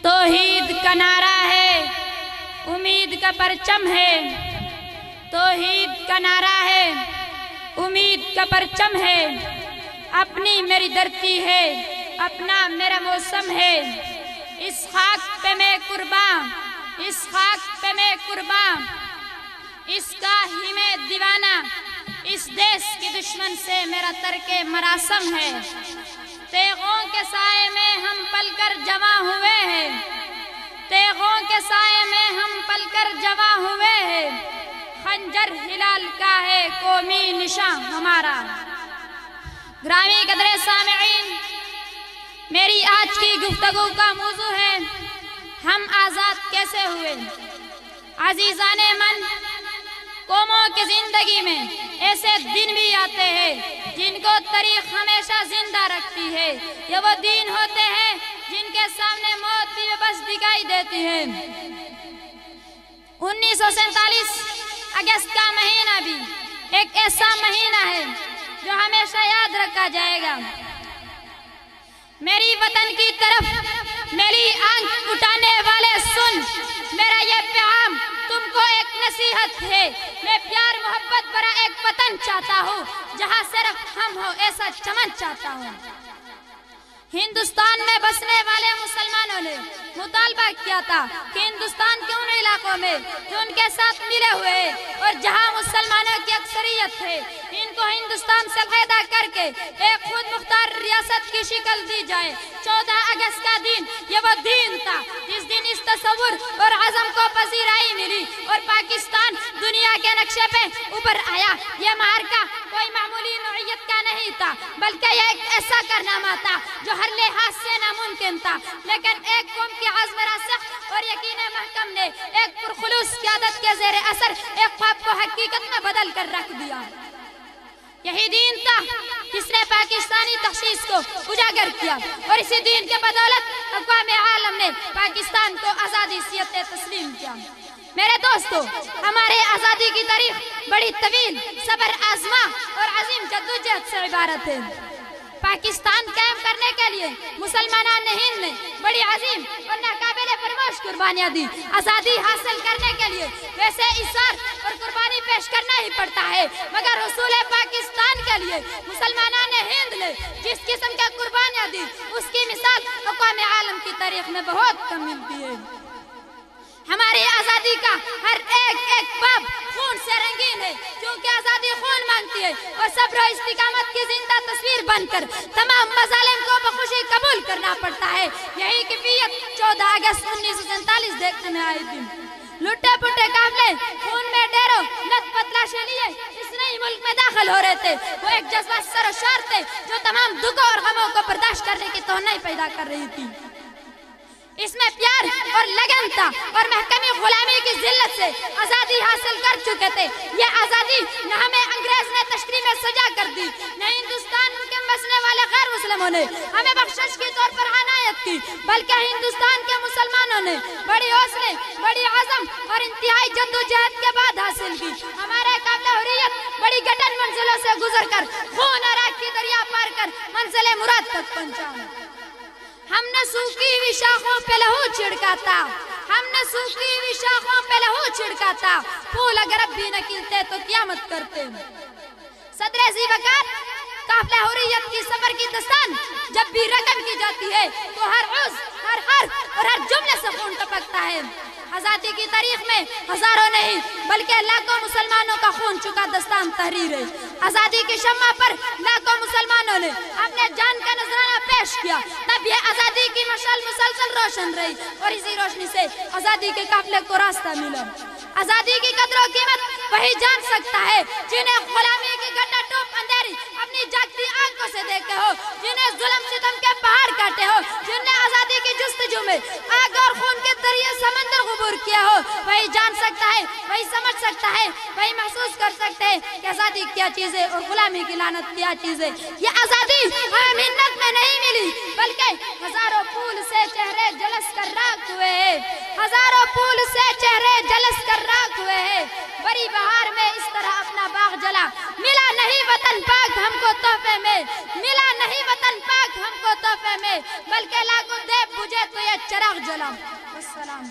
तौहीद का नारा है, उम्मीद का परचम है। तौहीद का नारा है, उम्मीद का परचम है। अपनी मेरी धरती है, अपना मेरा मौसम है। इस खाक पे मैं कुर्बान, इस खाक पे मैं कुर्बान, इसका ही मैं दीवाना। इस देश के दुश्मन से मेरा तर्के मरासम है। तेगों के साए में हम पलकर जवां हुए हैं, तेगों के साए में हम पलकर जवां हुए हैं। खंजर हिलाल का है कौमी निशान हमारा। ग्रामी कदरे सामिईन, मेरी आज की गुफ्तगू का मौजू है, हम आज़ाद कैसे हुए। अज़ीज़ाने मन, कौमों की जिंदगी में ऐसे दिन भी आते हैं जिनको तारीख हमेशा जिंदा रखती है। ये वो दिन होते हैं जिनके सामने मौत भी बस दिखाई देती है। 1947 अगस्त का महीना भी एक ऐसा महीना है जो हमेशा याद रखा जाएगा। मेरी वतन की तरफ मेरी आंख उठाने वाले सुन, मेरा ये प्याम तुमको एक नसीहत है। मैं प्यार मोहब्बत भरा एक वतन चाहता हूँ जहाँ सिर्फ हम हो ऐसा चमन चाहता हूँ। हिंदुस्तान में बसने वाले मुसलमानों ने मुतालबा किया था कि हिंदुस्तान के उन इलाकों में जो उनके साथ मिले हुए और जहां मुसलमानों की अक्सरियत है, इनको हिंदुस्तान से अलग करके एक खुद मुख्तार रियासत की शक्ल दी जाए। 14 अगस्त का दिन ये वो दिन था जिस दिन इस तस्वुर और अज़म को पजीराई मिली और पाकिस्तान दुनिया के नक्शे पे ऊपर आया। ये मार्का कोई मामूली नौइयत का नहीं था, बल्कि यह एक ऐसा कारनामा था जो हर लिहाज से नामुमकिन था। लेकिन एक कौम की आज़्म रासिख और यकीन महकम ने एक पुरखुलूस क़यादत के ज़ेरे असर एक ख्वाब को हकीकत में बदल कर रख दिया। यही दिन था जिसने पाकिस्तानी तख़सीस को उजागर किया और इसी दिन के बदौलत अक़वाम आलम ने पाकिस्तान को आज़ादी सियत तस्लीम किया। मेरे दोस्तों, हमारे आज़ादी की तारीख बड़ी तवील, सबर आज़मा और अजीम जद्दोजहद से इबारत है। पाकिस्तान कायम करने के लिए मुसलमानान हिंद ने बड़ी अजीम और नाकाबिले फरमाश कुर्बानियाँ दी। आज़ादी हासिल करने के लिए वैसे इसार और कुर्बानी पेश करना ही पड़ता है, मगर हुसूल पाकिस्तान के लिए मुसलमानान हिंद ने जिस किस्म की कुर्बानियाँ दी उसकी मिसाल अक़वाम आलम की तारीख में बहुत कम मिलती है। हमारी आज़ादी का हर एक बाब खून से रंगीन है, क्योंकि आज़ादी खून मांगती है और सब्र और इस्तिकामत की जिंदा तस्वीर बनकर तमाम मज़ालिम को बखुशी कबूल करना पड़ता है। यही कैफियत 14 अगस्त 1947 देखने में आई थी। लुटे पुटे काफले खून में डेरो नत पतलाशे लिए इस नए मुल्क में दाखिल हो रहे थे। वो एक जज्बा सरशार थे जो तमाम दुखों और गमों को बर्दाश्त करने की तौनाई पैदा कर रही थी। इसमें प्यार और लगन था और महकमी गुलामी की जिल्लत से आज़ादी हासिल कर चुके थे। ये आज़ादी न हमें अंग्रेज ने तश्तरी में सजा कर दी, न हिंदुस्तान के बसने वाले गैर मुस्लिमों ने हमें बख्शिश के तौर पर अनायत की, बल्कि हिंदुस्तान के मुसलमानों ने बड़ी हौसले, बड़ी आज़म और इंतहाई जद्दोजहद के बाद हासिल की। हमारे काबिल हुर्रियत बड़ी कठिन मंजिलों से गुजर कर खून और आग की दरिया पार कर मंजिल मुराद तक पहुंचा। हमने सूखी हुई शाखों पे लहू छिड़का था, हमने सूखी हुई शाखों पे लहू छिड़का था। फूल अगर अब भी न खिलते तो क़यामत करते। सदरे ज़ीवकार काफ़िला हुर्रियत की सफर की दस्तान जब भी रकम की जाती है तो हर उज़, हर हर्फ और हर जुमले से खून टपकता है। आज़ादी की तारीख में हजारों नहीं बल्कि लाखों मुसलमानों का खून चुका दस्तान तहरीर है। आज़ादी की शम्मा पर लाखों मुसलमानों ने अपने जान का नजराना पेश किया, तब यह आज़ादी की मशाल मुसलसल रोशन रही और इसी रोशनी से आज़ादी के काफिले को रास्ता मिला। आज़ादी की कदर और कीमत वही जान सकता है जिन्हें गुलामी की घटा टोप अंधेरी अपनी जागती आंखों से देखे हो, जिन्हें जुल्म सितम के पहाड़ काटे हो, जिन्हें आज़ादी की जुस्तजू में आग और खून के दरिया समंदर गुबूर किया हो। वही जान सकता है, वही समझ सकता है, वही महसूस कर सकते हैं कि आज़ादी क्या चीज़ है और गुलामी की लानत क्या चीज़ है। ये आज़ादी हमें मिन्नत में नहीं मिली, बल्कि हजारों फूल से चेहरे जलस कर राख हुए हैं, हजारों फूल से चेहरे जलस कर राख हुए हैं। बड़ी बहार में इस तरह अपना बाग जला, मिला नहीं वतन पाक हमको तोहफे में, मिला नहीं वतन पाक राख हमको तोहफे में, बल्कि लागू दे बुझे तो ये चराग जलाऊं। अस्सलाम।